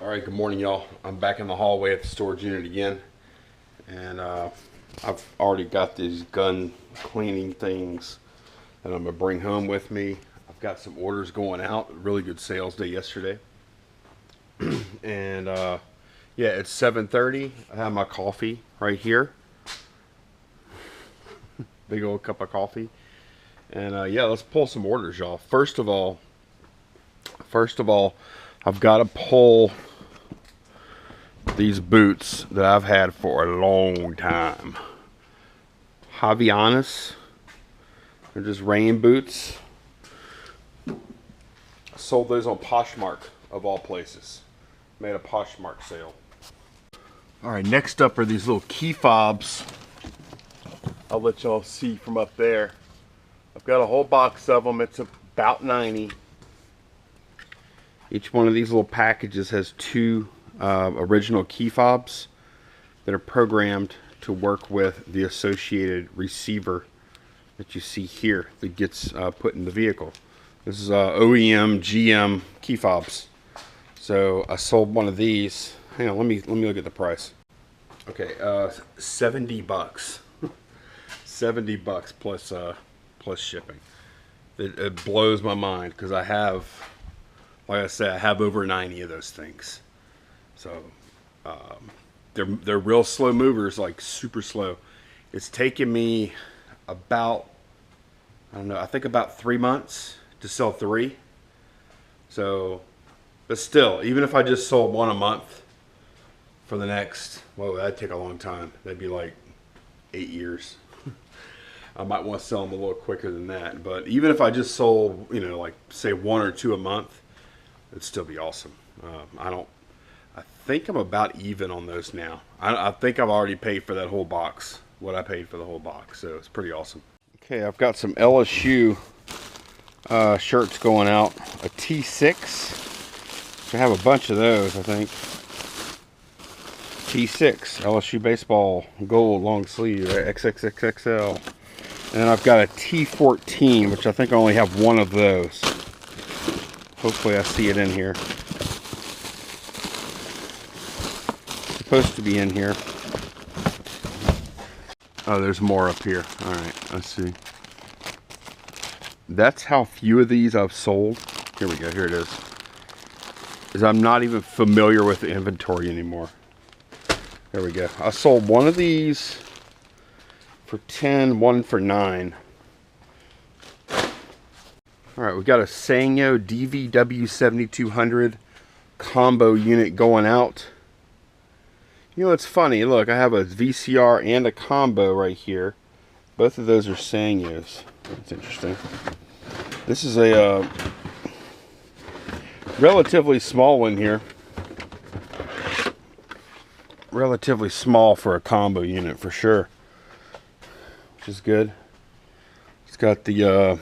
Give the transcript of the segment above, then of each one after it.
All right, good morning, y'all. I'm back in the hallway at the storage unit again, and I've already got these gun cleaning things that I'm gonna bring home with me. I've got some orders going out. Really good sales day yesterday, and yeah, it's 7:30. I have my coffee right here, big old cup of coffee, and yeah, let's pull some orders, y'all. First of all, I've got to pull these boots that I've had for a long time. Havaianas. They're just rain boots. I sold those on Poshmark, of all places. Made a Poshmark sale. Alright, next up are these little key fobs. I'll let y'all see from up there. I've got a whole box of them. It's about 90. Each one of these little packages has two original key fobs that are programmed to work with the associated receiver that you see here that gets put in the vehicle. This is OEM GM key fobs. So I sold one of these. Hang on, let me look at the price. Okay, $70. $70 plus shipping. It blows my mind because I have, like I said, I have over 90 of those things. So they're real slow movers, like super slow. It's taken me about, I don't know, I think about 3 months to sell 3. So, but still, even if I just sold one a month for the next, well, that'd take a long time. That'd be like 8 years. I might want to sell them a little quicker than that. But even if I just sold, you know, like say 1 or 2 a month, it'd still be awesome. I think I'm about even on those now. I think I've already paid for that whole box, what I paid for the whole box, so it's pretty awesome. Okay, I've got some LSU shirts going out. A T6. I have a bunch of those, I think. T6, LSU baseball, gold, long sleeve, XXXXL. And then I've got a T14, which I think I only have one of those. Hopefully I see it in here. Supposed to be in here. Oh, there's more up here. All right, let's see. That's how few of these I've sold. Here we go, here it is I'm not even familiar with the inventory anymore. There we go. I sold one of these for 10, one for 9. All right, we've got a Sanyo DVW 7200 combo unit going out. You know, it's funny. Look, I have a VCR and a combo right here. Both of those are Sanyos. That's interesting. This is a relatively small one here. Relatively small for a combo unit for sure, which is good. It's got the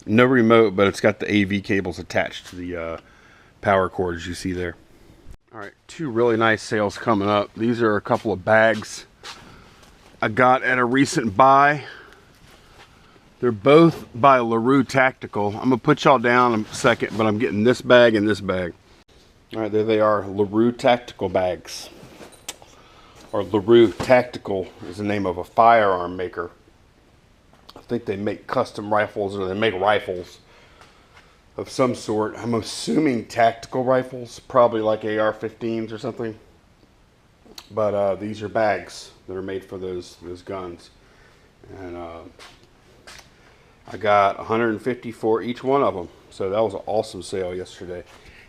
no remote, but it's got the AV cables attached to the power cords you see there. All right, 2 really nice sales coming up. These are a couple of bags I got at a recent buy. They're both by LaRue Tactical. I'm gonna put y'all down in a second, but I'm getting this bag and this bag. All right, there they are, LaRue Tactical bags. Or LaRue Tactical is the name of a firearm maker. I think they make custom rifles, or they make rifles of some sort. I'm assuming tactical rifles, probably like AR-15s or something. But these are bags that are made for those guns. And I got 150 for each one of them. So that was an awesome sale yesterday.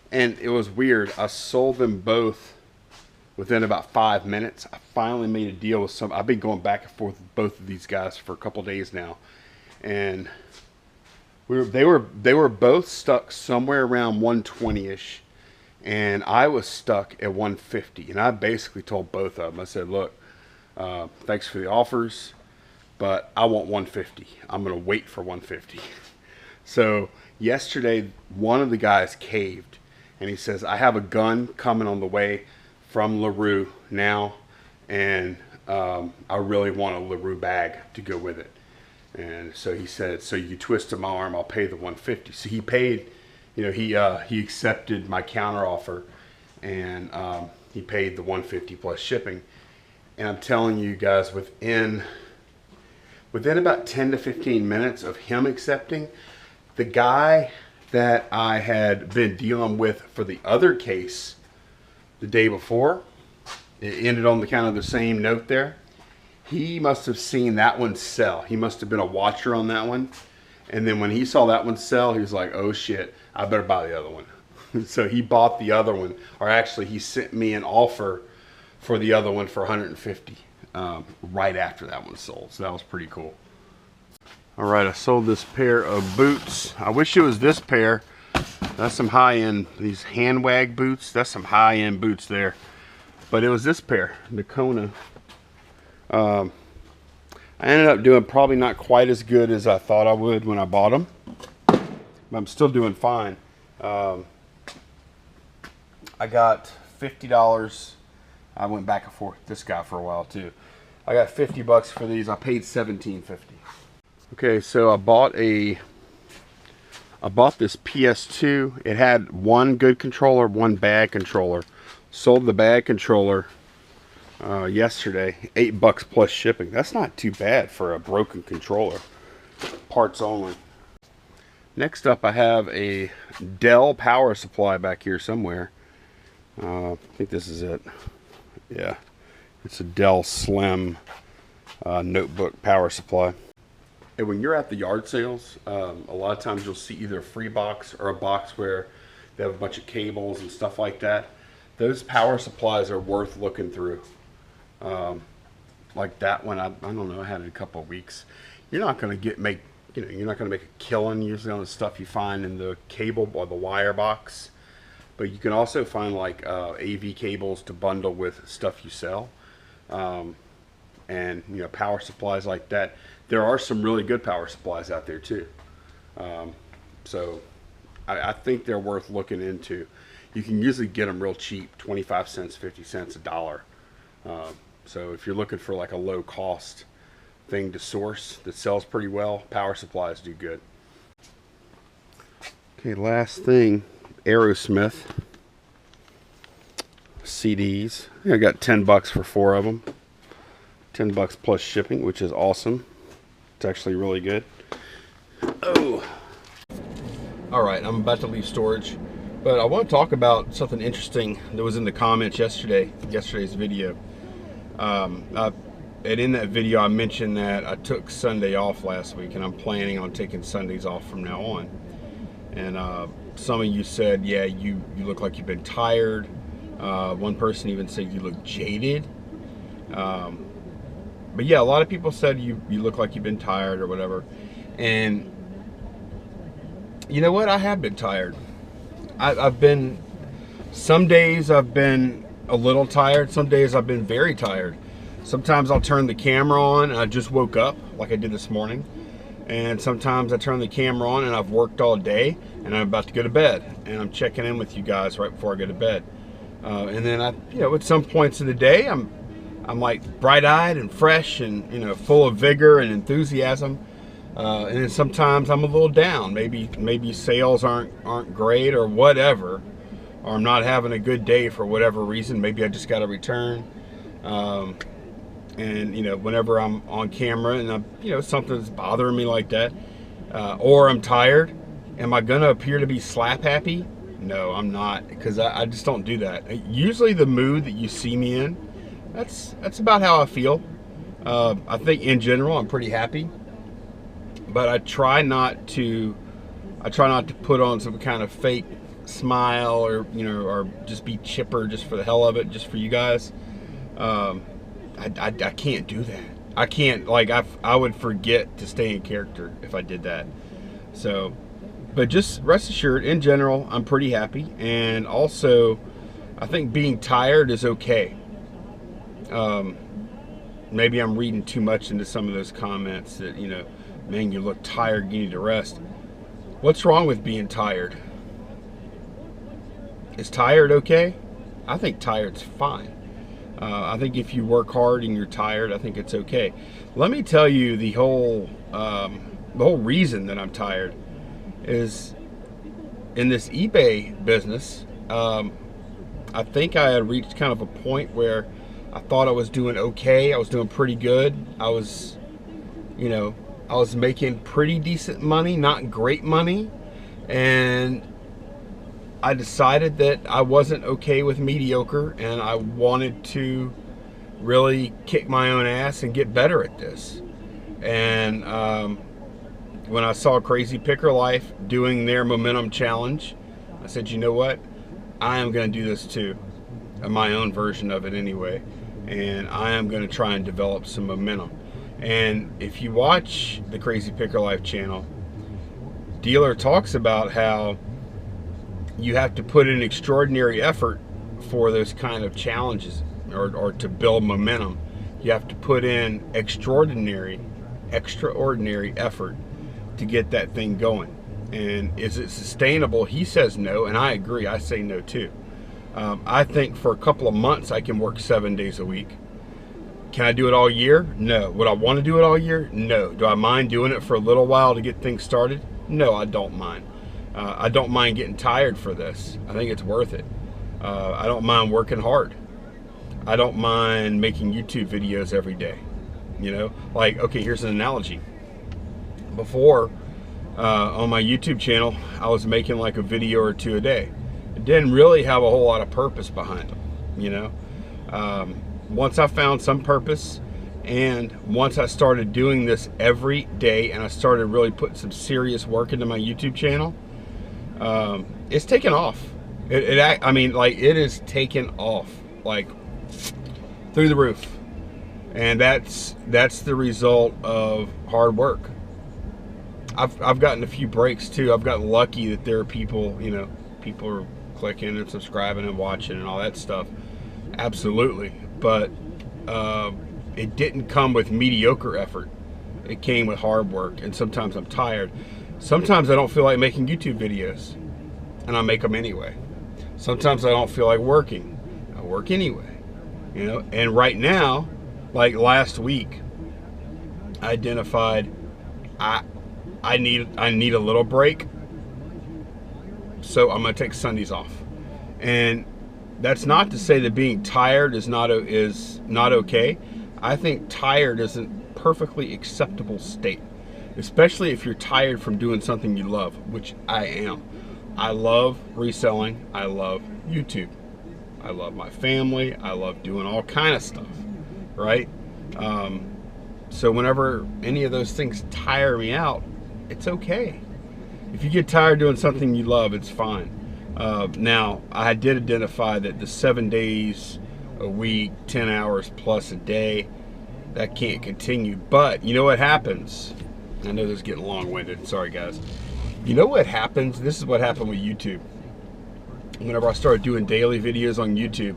And it was weird. I sold them both within about 5 minutes. I finally made a deal with some. I've been going back and forth with both of these guys for a couple days now. And they were both stuck somewhere around 120-ish, and I was stuck at 150. And I basically told both of them, I said, look, thanks for the offers, but I want 150. I'm gonna wait for 150. So yesterday, one of the guys caved, and he says, I have a gun coming on the way from LaRue now, and I really want a LaRue bag to go with it. And so he said, so you twisted my arm, I'll pay the 150. So he paid, you know, he accepted my counter offer, and he paid the $150 plus shipping. And I'm telling you guys, within about 10 to 15 minutes of him accepting, the guy that I had been dealing with for the other case the day before, it ended on the kind of the same note there. He must have seen that one sell. He must have been a watcher on that one. And then when he saw that one sell, he was like, oh shit, I better buy the other one. So he bought the other one, or actually he sent me an offer for the other one for $150 right after that one sold. So that was pretty cool. All right, I sold this pair of boots. I wish it was this pair. That's some high-end, these hand wag boots. That's some high-end boots there. But it was this pair, the Kona. I ended up doing probably not quite as good as I thought I would when I bought them. But I'm still doing fine. I got $50. I went back and forth with this guy for a while too. I got $50 for these. I paid $17.50. Okay, so I bought this PS2. It had one good controller, one bad controller. Sold the bad controller yesterday, $8 plus shipping. That's not too bad for a broken controller. Parts only. Next up, I have a Dell power supply back here somewhere. I think this is it. Yeah, it's a Dell Slim notebook power supply. And when you're at the yard sales, a lot of times you'll see either a free box or a box where they have a bunch of cables and stuff like that. Those power supplies are worth looking through. Like that one, I don't know, I had it a couple of weeks. You're not going to make a killing usually on the stuff you find in the cable or the wire box. But you can also find like AV cables to bundle with stuff you sell. And power supplies like that. There are some really good power supplies out there too. So I think they're worth looking into. You can usually get them real cheap, 25 cents, 50 cents, $1. So if you're looking for like a low cost thing to source that sells pretty well, power supplies do good. Okay, last thing, Aerosmith CDs. I got $10 for 4 of them. $10 plus shipping, which is awesome. It's actually really good. Oh. All right, I'm about to leave storage, but I want to talk about something interesting that was in the comments yesterday's video. And in that video, I mentioned that I took Sunday off last week, and I'm planning on taking Sundays off from now on. And some of you said, yeah, you look like you've been tired. One person even said you look jaded. But yeah, a lot of people said you look like you've been tired or whatever. And you know what? I have been tired. Some days I've been a little tired. Some days I've been very tired. Sometimes I'll turn the camera on and I just woke up like I did this morning. And sometimes I turn the camera on and I've worked all day and I'm about to go to bed. And I'm checking in with you guys right before I go to bed. And then at some points in the day, I'm like bright-eyed and fresh and full of vigor and enthusiasm. And then sometimes I'm a little down. Maybe sales aren't great or whatever, or I'm not having a good day for whatever reason. Maybe I just got to return. And whenever I'm on camera and something's bothering me like that, or I'm tired, am I gonna appear to be slap happy? No, I'm not, because I just don't do that. Usually the mood that you see me in, that's about how I feel. I think in general I'm pretty happy, but I try not to put on some kind of fake smile or just be chipper just for the hell of it, just for you guys. I can't do that. I can't, I would forget to stay in character if I did that. So, but just rest assured, in general, I'm pretty happy. And also, I think being tired is okay. Maybe I'm reading too much into some of those comments that, man, you look tired, you need to rest. What's wrong with being tired? Is tired okay? I think tired's fine. I think if you work hard and you're tired, I think it's okay. Let me tell you the whole reason that I'm tired is in this eBay business. I think I had reached kind of a point where I thought I was doing okay. I was doing pretty good. I was, you know, I was making pretty decent money, not great money. And I decided that I wasn't okay with mediocre, and I wanted to really kick my own ass and get better at this. And when I saw Crazy Picker Life doing their momentum challenge, I said, you know what? I am going to do this too, my own version of it anyway. And I am going to try and develop some momentum. And if you watch the Crazy Picker Life channel, Dealer talks about how you have to put in extraordinary effort for those kind of challenges, or to build momentum. You have to put in extraordinary effort to get that thing going. And is it sustainable? He says no, and I agree. I say no too. I think for a couple of months I can work 7 days a week. Can I do it all year? No. Would I want to do it all year? No. Do I mind doing it for a little while to get things started? No, I don't mind. I don't mind getting tired for this. I think it's worth it. I don't mind working hard. I don't mind making YouTube videos every day. You know, like, okay, here's an analogy. Before, on my YouTube channel, I was making like a video or two a day. It didn't really have a whole lot of purpose behind them, you know. Once I found some purpose, and once I started doing this every day, and I started really putting some serious work into my YouTube channel, it's taken off. I mean, like, it is taken off, like, through the roof. And that's the result of hard work. I've gotten a few breaks too. I've gotten lucky that there are people, you know, people are clicking and subscribing and watching and all that stuff. Absolutely. But it didn't come with mediocre effort. It came with hard work. And sometimes I'm tired. Sometimes I don't feel like making YouTube videos, and I make them anyway. Sometimes I don't feel like working. I work anyway. You know, and right now, like last week, I identified I need a little break, so I'm gonna take Sundays off. And that's not to say that being tired is not okay. I think tired is a perfectly acceptable state, especially if you're tired from doing something you love, which I am. I love reselling. I love YouTube. I love my family. I love doing all kind of stuff, right? So whenever any of those things tire me out, it's okay. If you get tired doing something you love, it's fine. Now, I did identify that the 7 days a week, 10 hours plus a day, that can't continue. But you know what happens? I know this is getting long-winded. Sorry, guys. You know what happens? This is what happened with YouTube. Whenever I started doing daily videos on YouTube,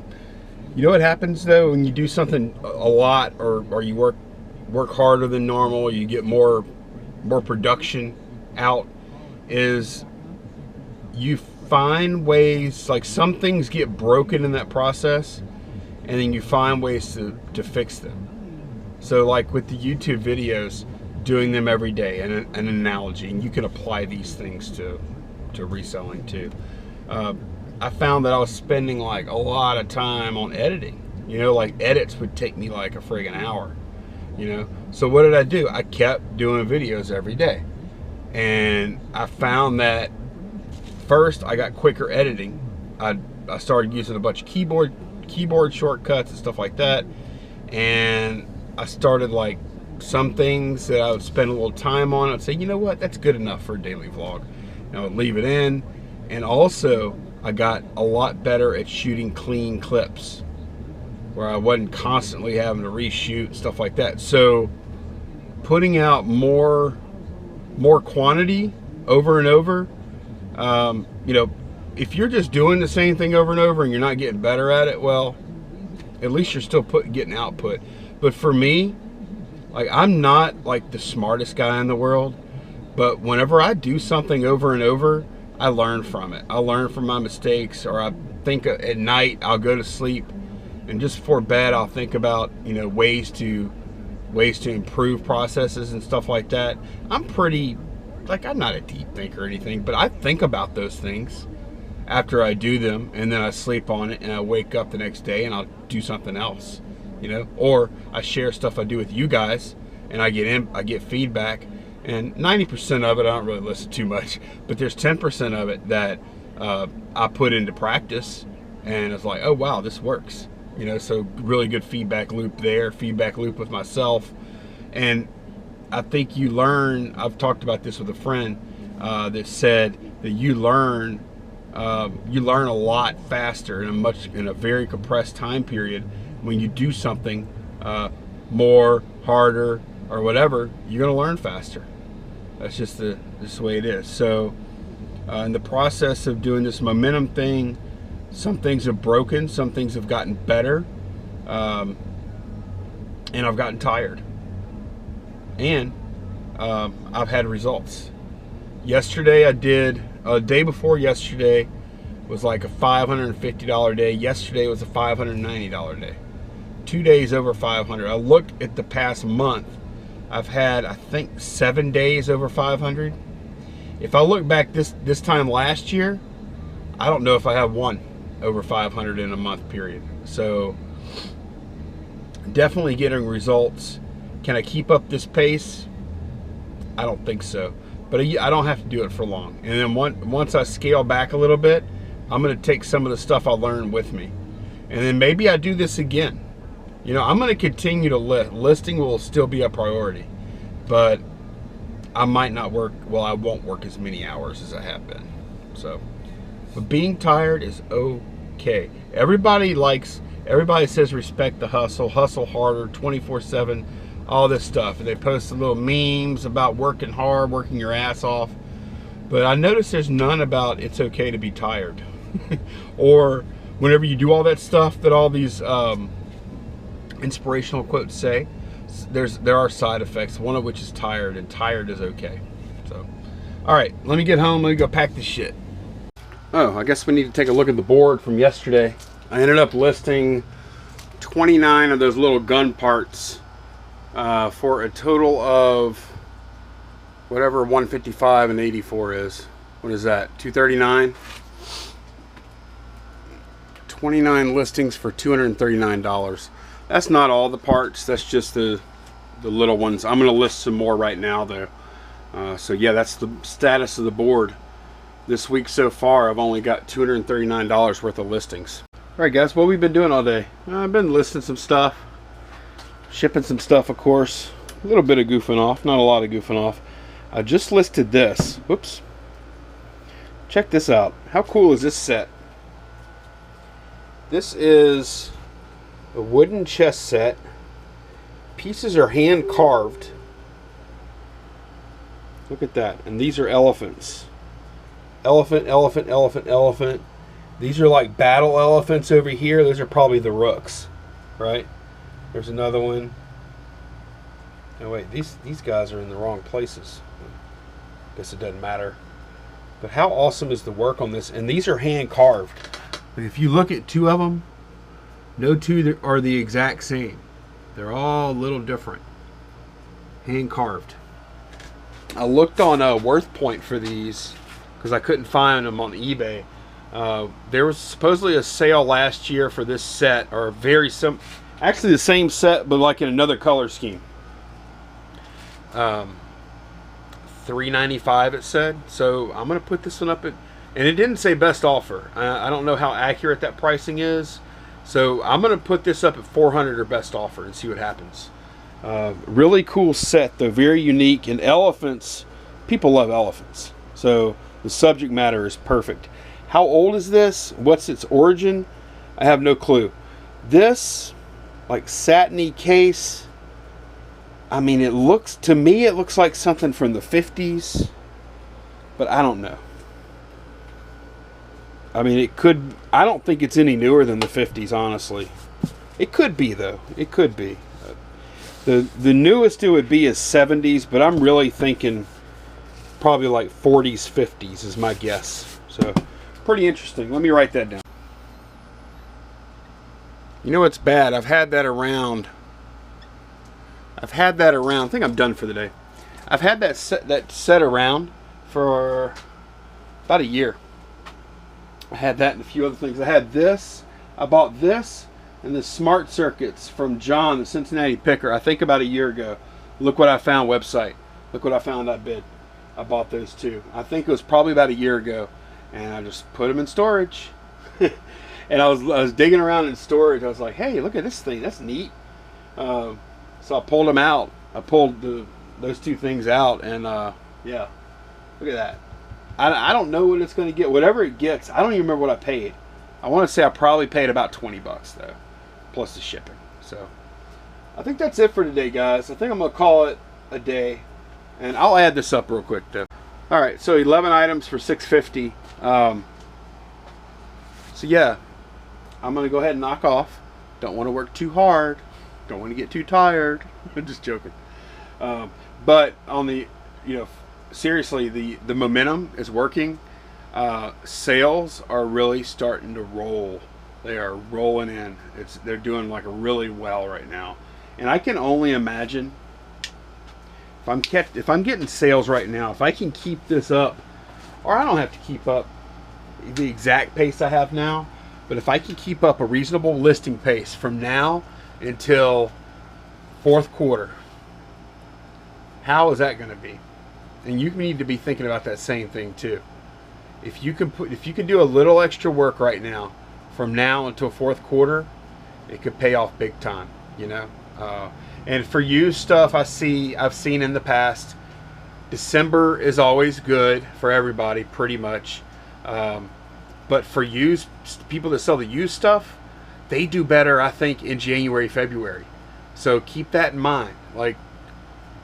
you know what happens though when you do something a lot, or you work harder than normal, you get more production out, is you find ways, like some things get broken in that process, and then you find ways to fix them. So like with the YouTube videos, doing them every day, and an analogy, and you can apply these things to reselling too. I found that I was spending like a lot of time on editing. You know, like edits would take me like a friggin' hour, you know? So what did I do? I kept doing videos every day. And I found that first I got quicker editing. I started using a bunch of keyboard shortcuts and stuff like that. And I started, like, some things that I would spend a little time on, I'd say, you know what, that's good enough for a daily vlog. And I would leave it in. And also, I got a lot better at shooting clean clips, where I wasn't constantly having to reshoot, stuff like that. So putting out more quantity over and over, you know, if you're just doing the same thing over and over and you're not getting better at it, well, at least you're still getting output. But for me, like, I'm not like the smartest guy in the world, but whenever I do something over and over, I learn from it. I learn from my mistakes, or I think at night, I'll go to sleep, and just before bed, I'll think about, you know, ways to improve processes and stuff like that. I'm pretty, like, I'm not a deep thinker or anything, but I think about those things. after I do them, and then I sleep on it, and I wake up the next day and I'll do something else, you know. Or I share stuff I do with you guys, and I get feedback, and 90% of it I don't really listen too much, but there's 10% of it that I put into practice, and it's like, oh wow, this works, you know. So really good feedback loop there, feedback loop with myself. And I think you learn, I've talked about this with a friend that said that you learn a lot faster in a very compressed time period when you do something more, harder, or whatever. You're going to learn faster. That's just the way it is. So in the process of doing this momentum thing, some things have broken, some things have gotten better, and I've gotten tired. And I've had results. Yesterday day before yesterday was like a $550 day. Yesterday was a $590 day. 2 days over 500. I looked at the past month. I've had, I think, 7 days over 500. If I look back this time last year, I don't know if I have one over 500 in a month period. So definitely getting results. Can I keep up this pace? I don't think so, but I don't have to do it for long. And then once I scale back a little bit, I'm going to take some of the stuff I learned with me, and then maybe I do this again. You know, I'm going to continue to list. Listing will still be a priority, but I might not work. Well, I won't work as many hours as I have been. So, but being tired is okay. Everybody says respect the hustle harder, 24/7. All this stuff, and they post little memes about working hard, working your ass off, but I notice there's none about it's okay to be tired. Or whenever you do all that stuff that all these inspirational quotes say, there are side effects, one of which is tired, and tired is okay. So all right, let me get home, let me go pack this shit. Oh, I guess we need to take a look at the board from yesterday. I ended up listing 29 of those little gun parts for a total of whatever 155 and 84 is. What is that? 239. 29 listings for $239. That's not all the parts. That's just the little ones. I'm going to list some more right now though. So yeah, that's the status of the board this week so far. I've only got $239 worth of listings. All right, guys, what we've been doing all day? I've been listing some stuff. Shipping some stuff, of course. A little bit of goofing off, not a lot of goofing off. I just listed this. Whoops. Check this out. How cool is this set? This is a wooden chess set. Pieces are hand carved. Look at that. And these are elephants. Elephant, elephant, elephant, elephant. These are like battle elephants over here. Those are probably the rooks, right? There's another one. Oh wait, these guys are in the wrong places. Guess it doesn't matter. But how awesome is the work on this? And these are hand carved. If you look at two of them, no two are the exact same. They're all a little different. Hand carved. I looked on Worth Point for these because I couldn't find them on eBay. There was supposedly a sale last year for this set, or very actually the same set, but like in another color scheme. $395 it said. So I'm gonna put this one up at, and it didn't say best offer. I don't know how accurate that pricing is, so I'm gonna put this up at 400 or best offer and see what happens. Really cool set though, very unique. And elephants, people love elephants, so the subject matter is perfect. How old is this? What's its origin? I have no clue. This like satiny case, I mean, it looks like something from the 50s, but I don't know. I mean, it could, I don't think it's any newer than the 50s, honestly. It could be though. It could be. The newest it would be is 70s, but I'm really thinking probably like 40s, 50s is my guess. So pretty interesting. Let me write that down. You know what's bad? I've had that around. I think I'm done for the day. I've had that set around for about a year. I had that and a few other things. I had this. I bought this and the smart circuits from John, the Cincinnati Picker, I think about a year ago. Look what I found website. Look what I found I bid. I bought those too. I think it was probably about a year ago. And I just put them in storage. And I was digging around in storage. I was like, hey, look at this thing. That's neat. So I pulled them out. I pulled those two things out. And yeah, look at that. I don't know what it's going to get. Whatever it gets, I don't even remember what I paid. I want to say I probably paid about 20 bucks though, plus the shipping. So I think that's it for today, guys. I think I'm going to call it a day. And I'll add this up real quick though. All right, so 11 items for $6.50. So yeah, I'm going to go ahead and knock off. Don't want to work too hard. Don't want to get too tired. I'm just joking. But on the, seriously, the momentum is working. Sales are really starting to roll. They are rolling in. They're doing like really well right now. And I can only imagine if I'm getting sales right now, if I can keep this up, or I don't have to keep up the exact pace I have now, but if I can keep up a reasonable listing pace from now until fourth quarter, how is that going to be? And you need to be thinking about that same thing too. If you can do a little extra work right now, from now until fourth quarter, it could pay off big time. And for used stuff, I've seen in the past, December is always good for everybody, pretty much. But for used people that sell the used stuff, they do better, I think, in January, February. So keep that in mind. Like,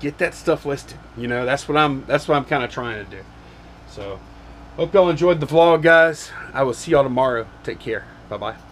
get that stuff listed. That's what I'm kind of trying to do. So, hope y'all enjoyed the vlog, guys. I will see y'all tomorrow. Take care. Bye-bye.